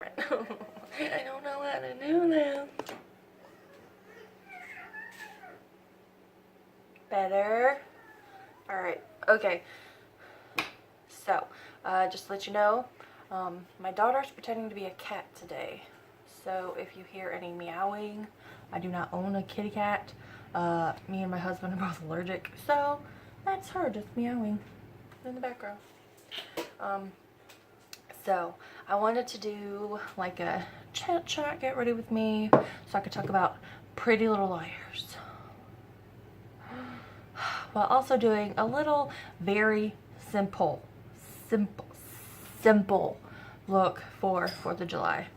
I don't know how to do this. Better. Alright, okay. So, just to let you know, my daughter's pretending to be a cat today. So if you hear any meowing, I do not own a kitty cat. Me and my husband are both allergic, so that's her just meowing in the background. So I wanted to do like a chit chat, get ready with me, so I could talk about Pretty Little Liars, while also doing a little very simple look for 4th of July.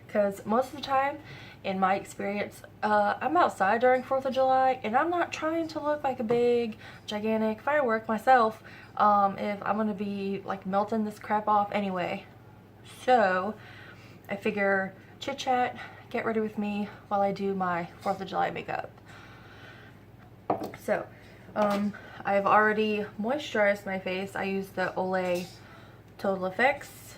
Because most of the time, in my experience, I'm outside during 4th of July, and I'm not trying to look like a big, gigantic firework myself, if I'm going to be, like, melting this crap off anyway. So, I figure, chit-chat, get ready with me while I do my 4th of July makeup. So, I've already moisturized my face. I used the Olay Total Effects.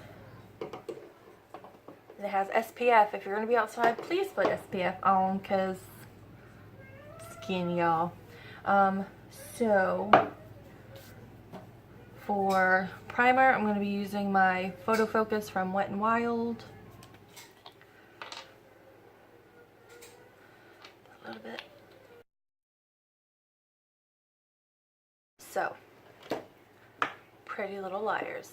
It has SPF. If you're going to be outside, please put SPF on, because skin, y'all. So for primer, I'm going to be using my Photo Focus from Wet n Wild. A little bit. So, Pretty Little Liars.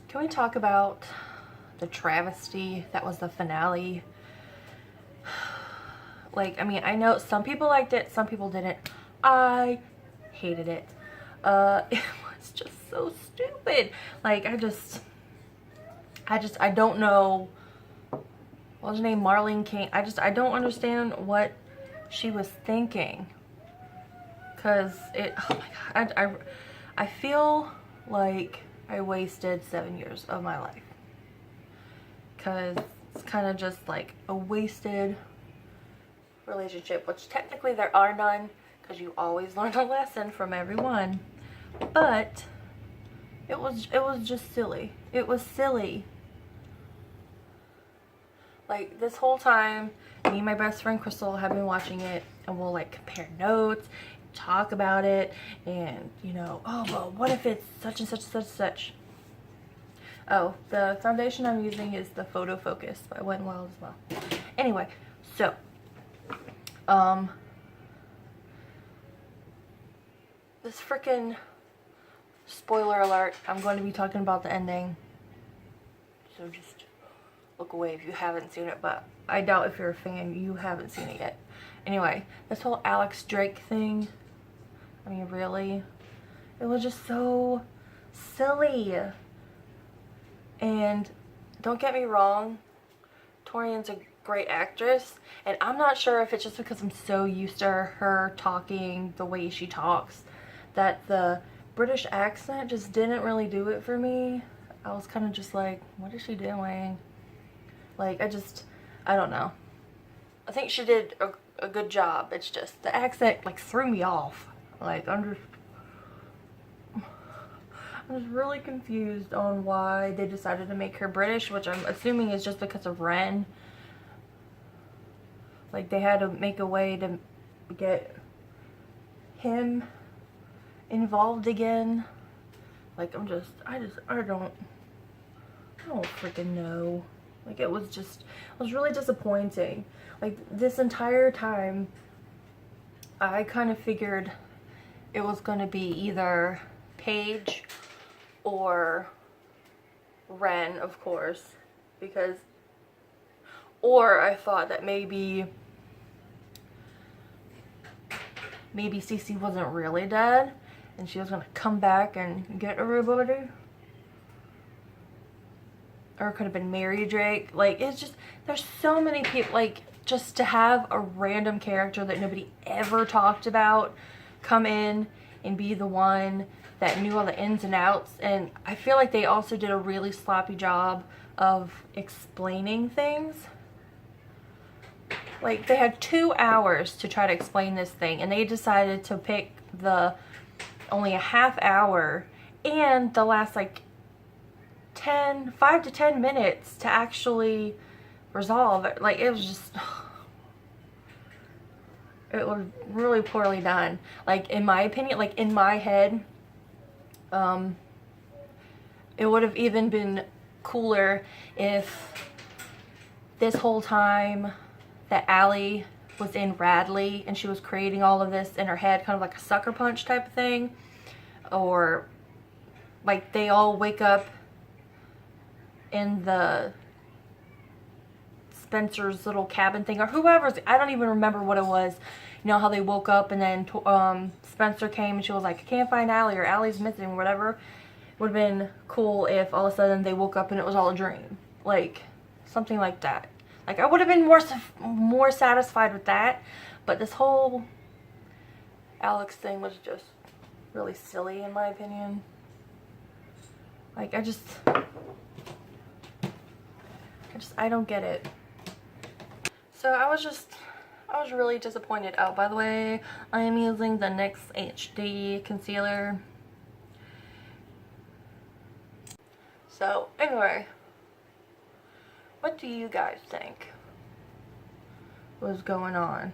Can we talk about the travesty that was the finale? Like, I mean, I know some people liked it, some people didn't. I hated it. It was just so stupid. Like, I don't know. What was her name? Marlene King. I don't understand what she was thinking. Cause oh my god, I feel like I wasted 7 years of my life. Cause it's kind of just like a wasted relationship, which technically there are none, because you always learn a lesson from everyone. But it was just silly. It was silly. Like, this whole time, me and my best friend Crystal have been watching it, and we'll like compare notes, talk about it, and you know, oh well, what if it's such and such, such and such. Oh, the foundation I'm using is the Photo Focus by Wet n Wild as well. Anyway, so this freaking spoiler alert, I'm going to be talking about the ending, so just look away if you haven't seen it, but I doubt if you're a fan you haven't seen it yet. Anyway, this whole Alex Drake thing, I mean, really, it was just so silly. And don't get me wrong, Torian's a great actress, and I'm not sure if it's just because I'm so used to her talking the way she talks that the British accent just didn't really do it for me. I was kind of just like, what is she doing? Like, I don't know. I think she did a good job. It's just the accent like threw me off. Like, I'm just really confused on why they decided to make her British, which I'm assuming is just because of Ren. Like, they had to make a way to get him involved again. Like, I don't freaking know. Like, it was really disappointing. Like, this entire time, I kind of figured it was going to be either Paige or Ren, of course, or I thought that maybe Cece wasn't really dead and she was going to come back and get everybody. Or it could have been Mary Drake. Like, it's just, there's so many people, like, just to have a random character that nobody ever talked about come in and be the one that knew all the ins and outs. And I feel like they also did a really sloppy job of explaining things. Like, they had 2 hours to try to explain this thing, and they decided to pick only a half hour and the last like 5 to 10 minutes to actually resolve it. Like, it was just, it was really poorly done. Like, in my opinion, like in my head, it would have even been cooler if this whole time that Allie was in Radley and she was creating all of this in her head, kind of like a sucker punch type of thing, or like they all wake up in the Spencer's little cabin thing, or whoever's, I don't even remember what it was. You know how they woke up and then Spencer came and she was like, I can't find Allie, or Allie's missing, or whatever. Would have been cool if all of a sudden they woke up and it was all a dream. Like, something like that. Like, I would have been more satisfied with that. But this whole Alex thing was just really silly, in my opinion. Like, I don't get it. So I was really disappointed. Oh, by the way, I am using the NYX HD concealer. So, anyway, what do you guys think was going on?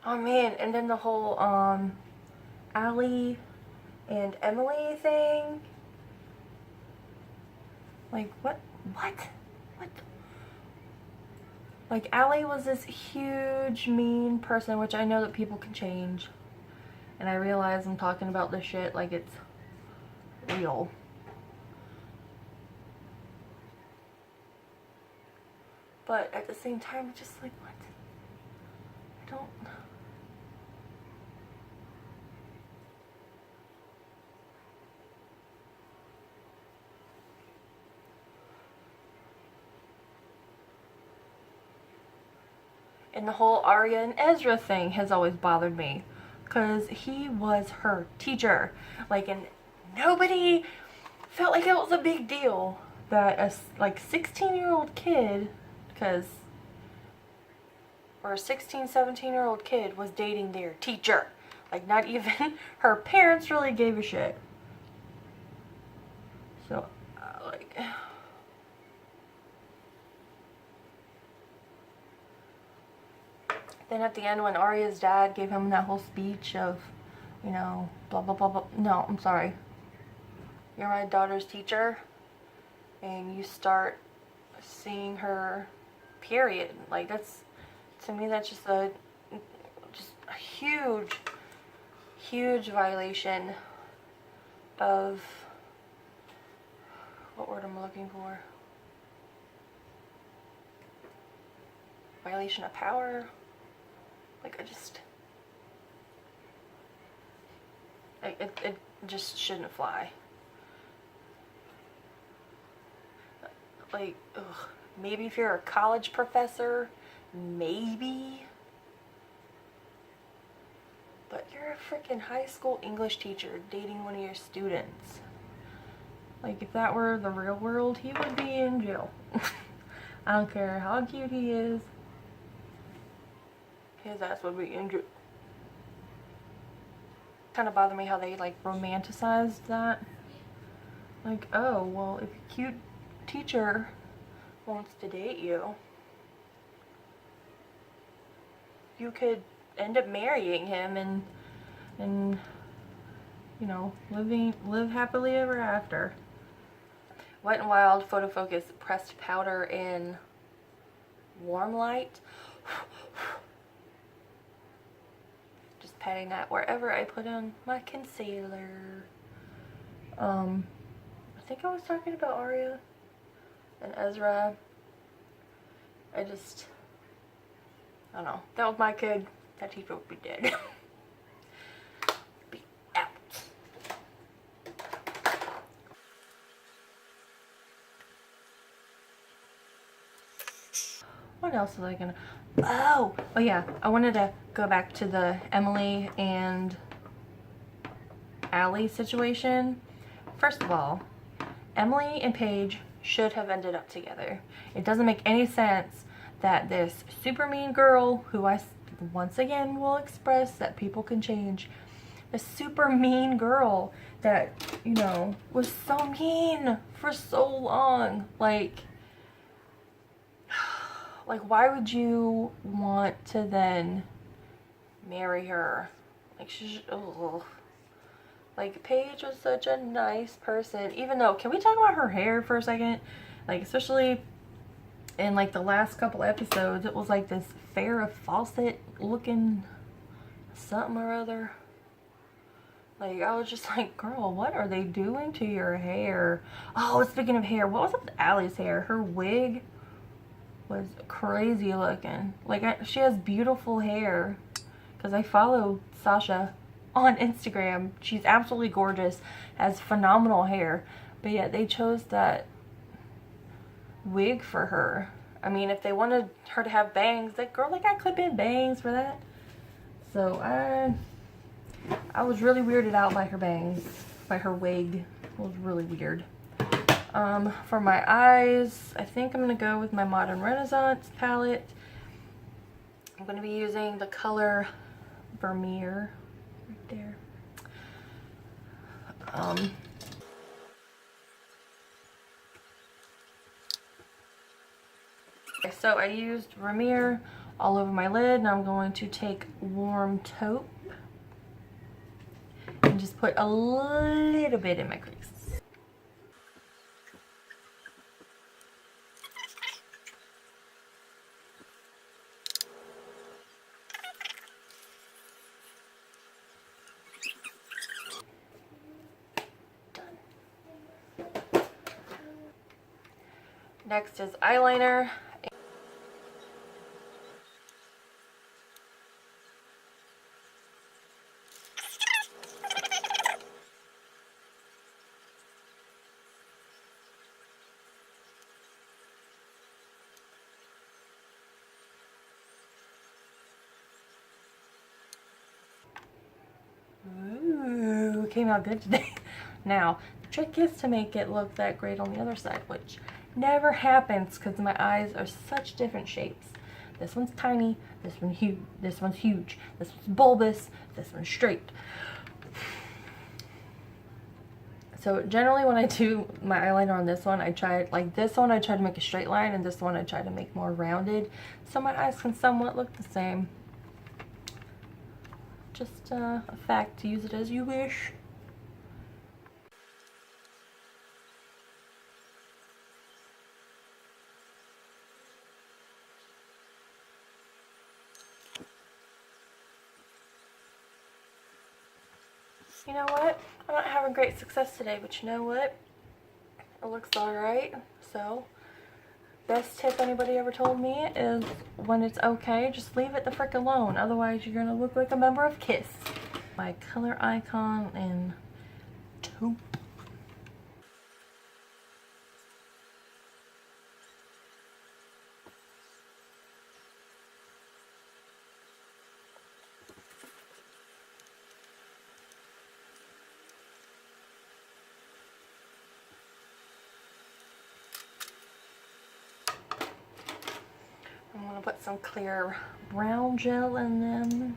Oh man, and then the whole Allie and Emily thing. Like, what? Like, Allie was this huge, mean person, which I know that people can change. And I realize I'm talking about this shit like it's real. But at the same time, it's just like, what? I don't... And the whole Arya and Ezra thing has always bothered me. Because he was her teacher. Like, and nobody felt like it was a big deal that a, like, 16-year-old kid, or a 16, 17-year-old kid was dating their teacher. Like, not even her parents really gave a shit. So, like... Then at the end, when Arya's dad gave him that whole speech of, you know, blah, blah, blah, blah. No, I'm sorry. You're my daughter's teacher. And you start seeing her, period. Like, that's, to me, that's just a huge, huge violation of, what word am I looking for? Violation of power. Like, it just shouldn't fly. Like, ugh, maybe if you're a college professor, maybe. But you're a freaking high school English teacher dating one of your students. Like, if that were the real world, he would be in jail. I don't care how cute he is. His ass would be injured. Kind of bothered me how they like romanticized that. Like, oh, well, if a cute teacher wants to date you, you could end up marrying him and you know, live happily ever after. Wet n Wild Photo Focus pressed powder in Warm Light. Patting that wherever I put on my concealer. I think I was talking about Arya and Ezra. I don't know. That was my kid. That teacher would be dead. Be out. What else was I gonna... Oh yeah, I wanted to go back to the Emily and Allie situation. First of all, Emily and Paige should have ended up together. It doesn't make any sense that this super mean girl, who I once again will express that people can change, a super mean girl that, you know, was so mean for so long. Like why would you want to then marry her? Like, she's, ugh. Like, Paige was such a nice person. Even though, can we talk about her hair for a second? Like, especially in, like, the last couple episodes, it was like this Farrah Fawcett looking something or other. Like, I was just like, girl, what are they doing to your hair? Oh, speaking of hair, what was up with Allie's hair? Her wig was crazy looking. Like, she has beautiful hair. Because I follow Sasha on Instagram. She's absolutely gorgeous, has phenomenal hair. But yet they chose that wig for her. I mean, if they wanted her to have bangs, that girl, like, I clip in bangs for that. So I was really weirded out by her bangs, by her wig. It was really weird. For my eyes, I think I'm going to go with my Modern Renaissance palette. I'm going to be using the color Vermeer right there. Okay, so I used Vermeer all over my lid. Now I'm going to take Warm Taupe and just put a little bit in my crease. Next is eyeliner. Ooh, came out good today. Now, the trick is to make it look that great on the other side, which never happens because my eyes are such different shapes. This one's tiny, this one's huge, this one's huge, this one's bulbous, this one's straight. So generally when I do my eyeliner on this one, I try, like this one I try to make a straight line, and this one I try to make more rounded, so my eyes can somewhat look the same. Just a fact, use it as you wish. You know what? I'm not having great success today, but you know what? It looks alright. So, best tip anybody ever told me is when it's okay, just leave it the frick alone. Otherwise, you're gonna look like a member of KISS. My color icon in taupe. I'm gonna put some clear brown gel in them.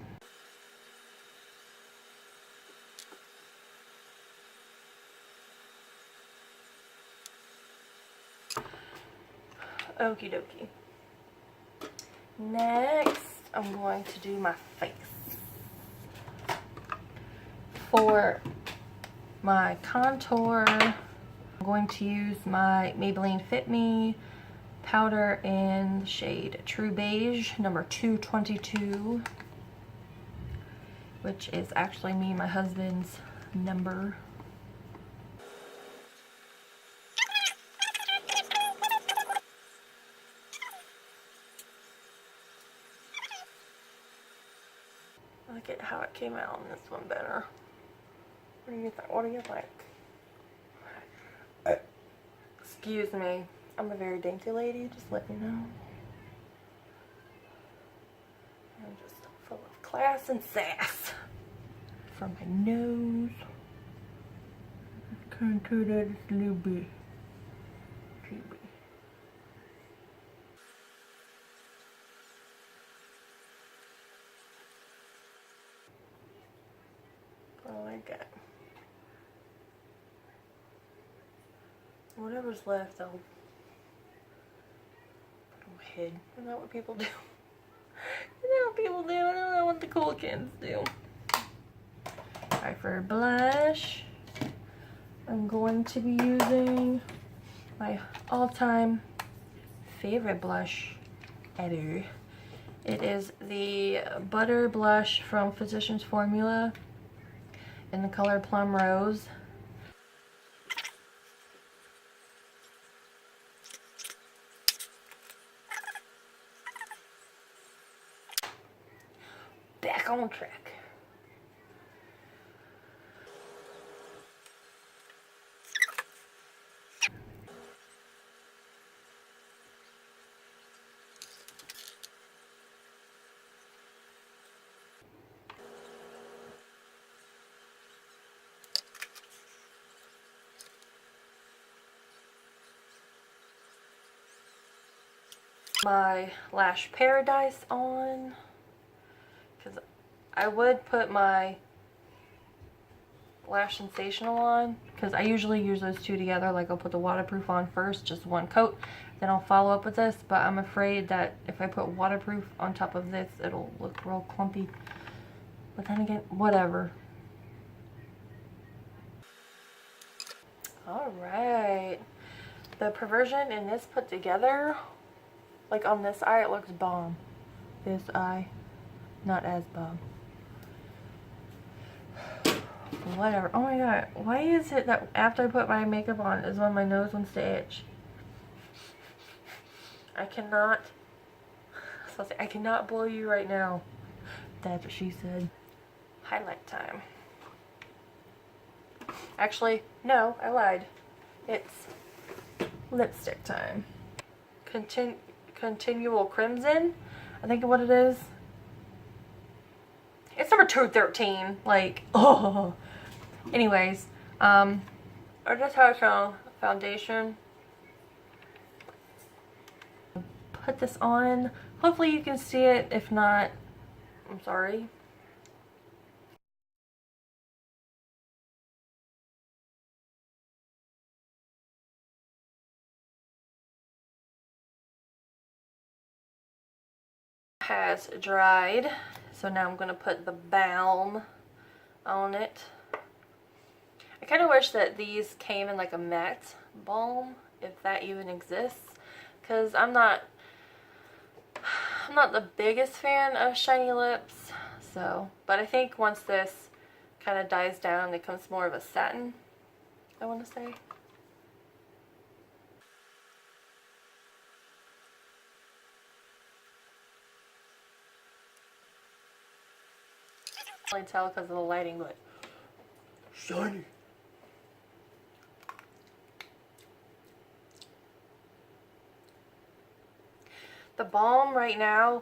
Okie dokie. Next, I'm going to do my face. For my contour, I'm going to use my Maybelline Fit Me powder in the shade True Beige, number 222, which is actually me and my husband's number. I like it how it came out in this one better. What do you think? What do you think? Excuse me. I'm a very dainty lady, just let me know. I'm just full of class and sass. From my nose. Contour that just a little bit. Whatever's left, I'll put on my head. Isn't that what people do? Isn't that what people do? I don't know what the cool kids do. Alright, for blush, I'm going to be using my all-time favorite blush ever. It is the Butter Blush from Physicians Formula in the color Plum Rose. Back on track. My Lash Paradise on, because I would put my Lash Sensational on, because I usually use those two together. Like, I'll put the waterproof on first, just one coat, then I'll follow up with this, but I'm afraid that if I put waterproof on top of this, it'll look real clumpy. But then again, whatever. Alright, the Perversion and this put together, like on this eye, it looks bomb. This eye, not as bomb. Whatever. Oh my god, why is it that after I put my makeup on is when my nose wants to itch? I cannot blow you right now. That's what she said. Highlight time. Actually, no, I lied. It's lipstick time. Continual Crimson, I think of what it is. It's number 213. Like, oh. Anyways, Artist foundation. Put this on. Hopefully you can see it. If not, I'm sorry. Has dried, so now I'm gonna put the Balm on it. I kind of wish that these came in like a matte balm, if that even exists, because I'm not the biggest fan of shiny lips. So, but I think once this kind of dies down, it becomes more of a satin, I want to say. Really tell because of the lighting, but shiny. The balm right now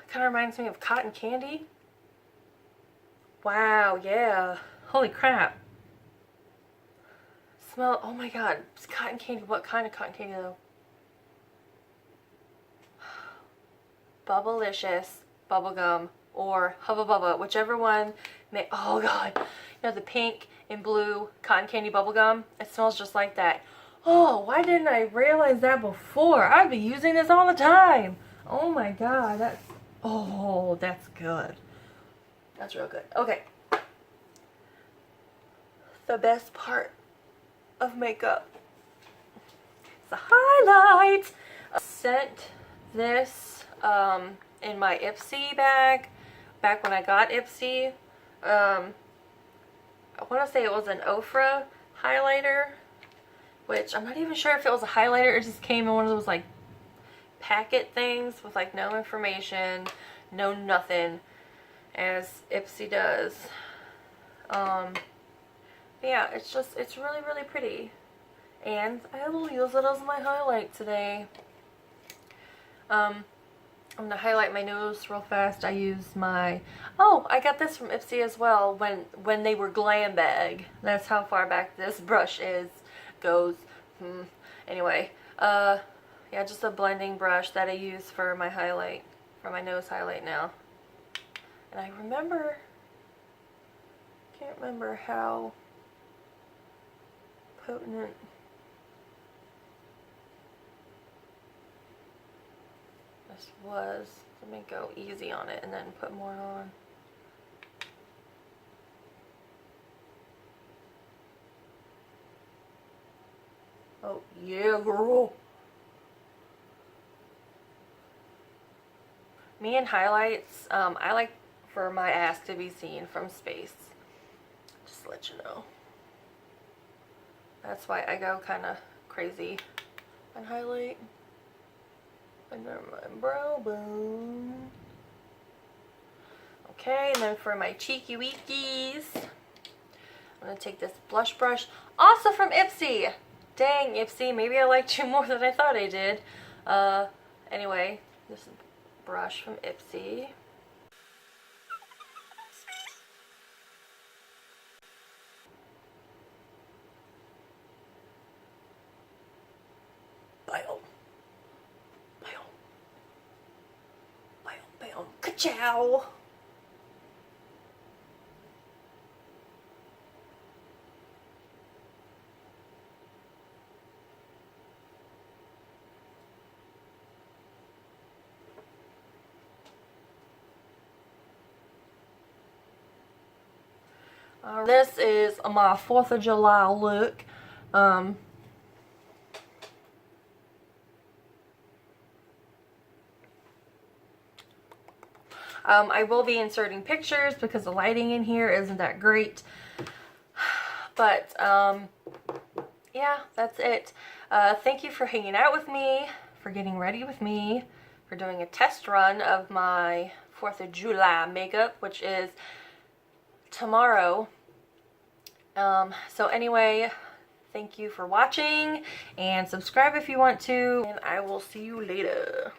kind of reminds me of cotton candy. Wow, yeah. Holy crap. Smell, oh my god, it's cotton candy. What kind of cotton candy though? Bubblicious bubblegum or Hubba Bubba, whichever one may, oh god. You know, the pink and blue cotton candy bubblegum? It smells just like that. Oh, why didn't I realize that before? I'd be using this all the time. Oh my god, that's, oh, that's good. That's real good. Okay. The best part of makeup. It's a highlight. I sent this in my Ipsy bag back when I got Ipsy. I want to say it was an OFRA highlighter, which I'm not even sure if it was a highlighter. It just came in one of those like packet things with like no information, no nothing, as Ipsy does. Yeah, it's just, it's really, really pretty. And I will use it as my highlight today. I'm going to highlight my nose real fast. I use my, oh, I got this from Ipsy as well when they were glam bag. That's how far back this brush goes. Anyway, yeah, just a blending brush that I use for my highlight, for my nose highlight now. And I remember, can't remember how potent. This was. Let me go easy on it and then put more on. Oh yeah, girl. Me and highlights, I like for my ass to be seen from space. Just to let you know. That's why I go kind of crazy on highlight. Under my brow bone. Okay, and then for my cheeky weekies, I'm going to take this blush brush. Also from Ipsy. Dang, Ipsy, maybe I liked you more than I thought I did. Anyway, this brush from Ipsy. Bam. Bam. Bam, bam. Ka-chow. This is my 4th of July look. I will be inserting pictures because the lighting in here isn't that great. But, yeah, that's it. Thank you for hanging out with me, for getting ready with me, for doing a test run of my 4th of July makeup, which is tomorrow. So anyway, thank you for watching, and subscribe if you want to, and I will see you later.